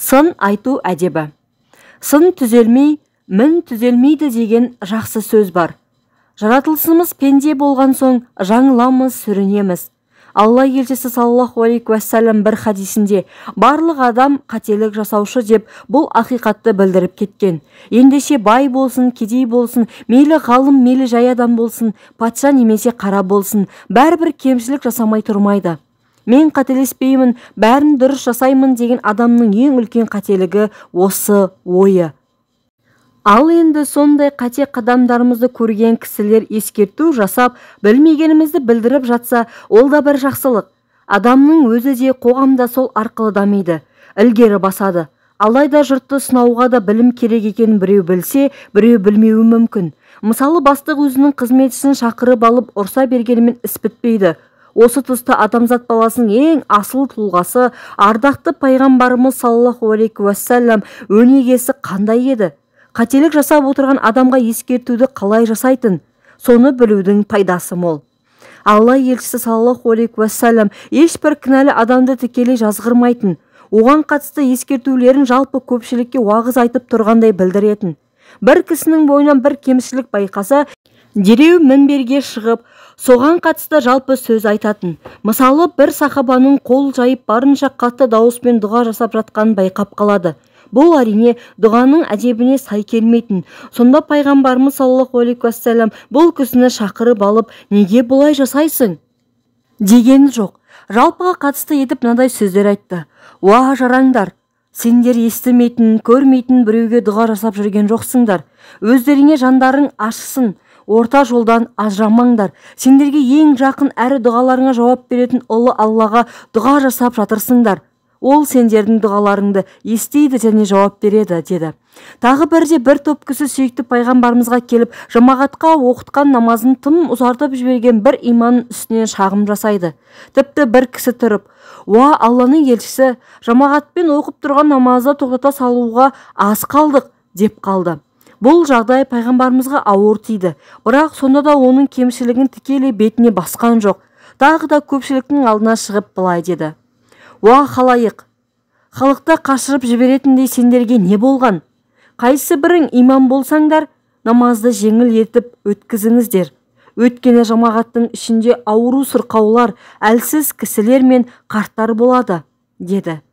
Сын айту әдебі. Сын түзелмей, мін түзелмейді деген жақсы сөз бар. Жаратылысымыз пенде болған соң жаңыламыз, сүрінеміз. Алла елшісі саллаллаху алейхи уассалам бір хадисінде барлық адам қателік жасаушы деп бұл ақиқатты білдіріп кеткен. Ендеше бай болсын, кедей болсын, мейлі ғалым, мейлі жай адам болсын, патша немесе қара болсын, бәрібір кемшілік жасамай тұрмайды. Мен қателеспеймін, бәрін дұрыс жасаймын деген адамның ең үлкен қателігі осы ойы. Ал енді сондай қате қадамдарымызды көрген кісілер ескерту жасап, білмегенімізді білдіріп жатса, ол да бір жақсылық. Адамның өзі де қоғамда сол арқылы дамиды, ілгері басады. Алайда жұртты сынауға да білім керек екенін біреу білсе, біреу білмеуі мүмкін. Мысалы, бастық өзінің қызметшісін шақырып алып ұрса бергенімен іс бітпейді. Осы тұста адамзат баласының ең асыл тұлғасы, ардақты пайғамбарымыз саллаллаху алейхи уассалам өнегесі қандай еді? Қателік жасап отырған адамға ескертуді қалай жасайтын? Соны білудің пайдасы мол. Алла елшісі саллаллаху алейхи уассалам ешбір кінәлі адамды тікелей жазғырмайтын. Оған қатысты ескертулерін жалпы көпшілікке уағыз айтып тұрғандай білдіретін. Бір кісінің бойынан бір кемшілік байқаса, дереу мінберге шығып, соған қатысты жалпы сөз айтатын. Мысалы, бір сахабаның қол жайып барынша қатты дауыспен дұға жасап жатқанын байқап қалады. Бұл әрине дұғаның әдебіне сай келмейтін. Сонда пайғамбарымыз саллаллаху алейхи уассалам бұл кісіні шақырып алып, неге бұлай жасайсың дегені жоқ. Жалпыға қатысты етіп мынадай сөздер айтты. Уа жараңдар, сендер естімейтін, көрмейтін біреуге дұға жасап жүрген жоқсыңдар. Өздеріңе жандарың ашсын, орта жолдан ажырамаңдар. Сендерге ең жақын әрі дұғаларыңа жауап беретін ұлы Аллаға дұға жасап жатырсыңдар. Ол сендердің дұғаларыңды естиді және жауап береді, деді. Тағы бірде бір топ кісі сүйікті пайғамбарымызға келіп, жамағатқа оқытқан намазын тым ұзартып жіберген бір иманның үстінен шағым жасайды. Тіпті бір кісі тұрып, уа Алланың елшісі, жамағатпен оқып тұрған намазды тоқтата салуға аз қалдық, деп қалды. Бұл жағдай пайғамбарымызға ауыр тиді, бірақ сонда да оның кемшілігін тікелей бетіне басқан жоқ. Тағы да көпшіліктің алдына шығып былай деді. Уа халайық, халықты қашырып жіберетіндей сендерге не болған? Қайсы бірің имам болсаңдар, намазды жеңіл етіп өткізіңіздер. Өйткені жамағаттың ішінде ауру сырқаулар, әлсіз кісілер мен қарттар болады, деді.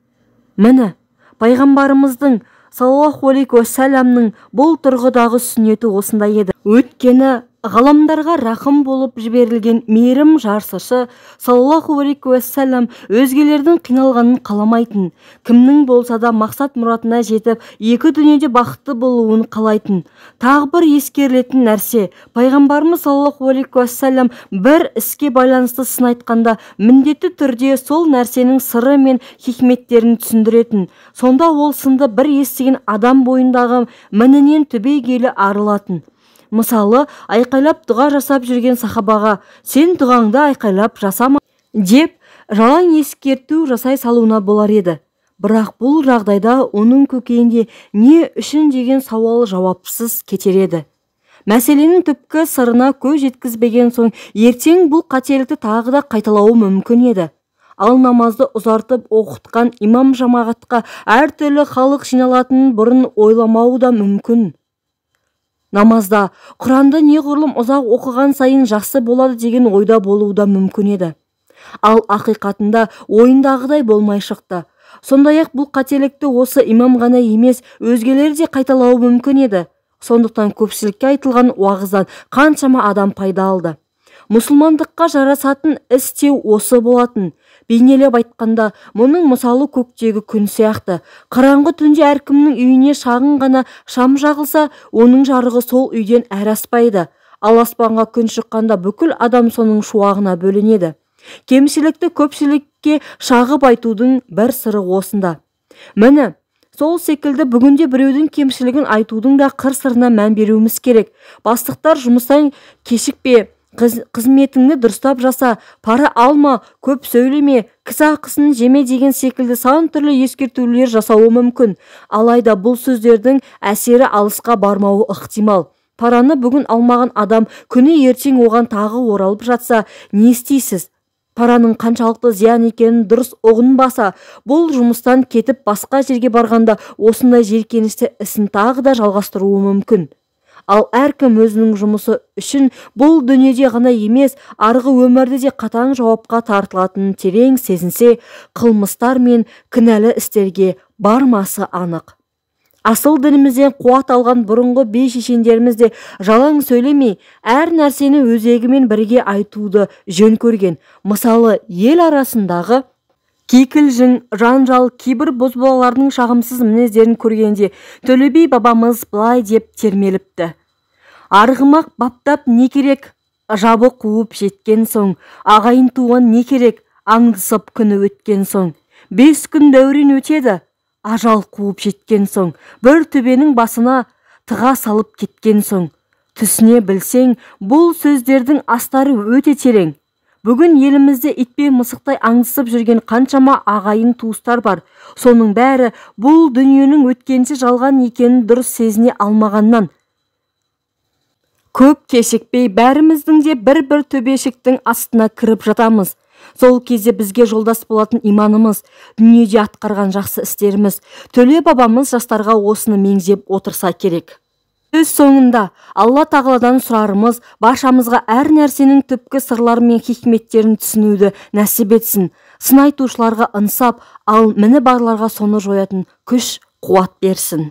Міне, пайғамбарымыздың саллаллаху алейхи уассаламның бұл тұрғыдағы сүннеті осындай еді. Өйткені ғаламдарға рақым болып жіберілген мейірім жарсышы саллаллаху алейхи уассалам өзгелердің қиналғанын қаламайтын, кімнің болса да мақсат мұратына жетіп, екі дүниеде бақытты болуын қалайтын. Тағы бір ескерілетін нәрсе, пайғамбарымыз саллаллаху алейхи уассалам бір іске байланысты сын айтқанда, міндетті түрде сол нәрсенің сыры мен хикметтерін түсіндіретін. Сонда ол сынды бір естіген адам бойындағы мінінен түбегейлі арылатын. Мысалы, айқайлап дұға жасап жүрген сахабаға, сен дұғаңды айқайлап жасама, деп жалаң ескерту жасай салуына болар еді. Бірақ бұл жағдайда оның көкейінде не үшін деген сауал жауапсыз кетер еді. Мәселенің түпкі сырына көз жеткізбеген соң, ертең бұл қателікті тағы да қайталауы мүмкін еді. Ал намазды ұзартып оқытқан имам жамағатқа әртүрлі халық жиналатынын бұрын ойламауы да мүмкін. Намазда Құранды неғұрлым ұзақ оқыған сайын жақсы болады деген ойда болуы да мүмкін еді. Ал ақиқатында ойындағыдай болмай шықты. Сондай-ақ бұл қателікті осы имам ғана емес, өзгелер де қайталауы мүмкін еді. Сондықтан көпшілікке айтылған уағыздан қаншама адам пайда алды. Мұсылмандыққа жарасатын іс теу осы болатын. Бейнелеп айтқанда, мұның мысалы көктегі күн сияқты. Қараңғы түнде әркімнің үйіне шағын ғана шам жағылса, оның жарығы сол үйден әр аспайды. Ал аспанға күн шыққанда бүкіл адам соның шуағына бөленеді. Кемшілікті көпшілікке шағып айтудың бір сыры осында. Міне, сол секілді бүгінде біреудің кемшілігін айтудың да қыр-сырына мән беруіміз керек. Бастықтар жұмыстан кешікпе, қызметіңді дұрыстап жаса, пара алма, көп сөйлеме, кісі ақысын жеме деген секілді сан түрлі ескертулер жасауы мүмкін. Алайда бұл сөздердің әсері алысқа бармауы ықтимал. Параны бүгін алмаған адам күні ертең оған тағы оралып жатса, не істейсіз? параның қаншалықты зиян екенін дұрыс ұғынбаса, бұл жұмыстан кетіп басқа жерге барғанда осындай жеркенішті ісін тағы да жалғастыруы мүмкін. Ал әркім өзінің жұмысы үшін бұл дүниеде ғана емес, арғы өмірде де қатаң жауапқа тартылатынын терең сезінсе, қылмыстар мен кінәлі істерге бармасы анық. Асыл дінімізден қуат алған бұрынғы би шешендеріміз де жалаң сөйлемей, әр нәрсені өзегімен бірге айтуды жөн көрген. Мысалы, ел арасындағы кикілжің, жанжал, кейбір бозбалалардың шағымсыз мінездерін көргенде Төле би бабамыз былай деп термеліпті: арғымақ баптап не керек, жабы қуып жеткен соң, ағайын туған не керек, аңдысып күні өткен соң. 5 күн дәурен өтеді, ажал қуып жеткен соң, бір төбенің басына тыға салып кеткен соң. Түсіне білсең, бұл сөздердің астары өте терең. Бүгін елімізде итпен мысықтай аңдысып жүрген қаншама ағайын туыстар бар. Соның бәрі бұл дүниенің өткенші жалған екенін дұрыс сезіне алмағаннан. Көп кешікпей бәріміздің де бір төбешіктің астына кіріп жатамыз. Сол кезде бізге жолдас болатын иманымыз, дүниеде атқарған жақсы істеріміз, Төле бабамыз жастарға осыны меңзеп отырса керек. Сөз соңында Алла тағаладан сұрарымыз, баршамызға әр нәрсенің түпкі сырлары мен хикметтерін түсінуді нәсіп етсін. Сын айтушыларға ынсап, ал міні барларға соны жоятын күш, қуат берсін.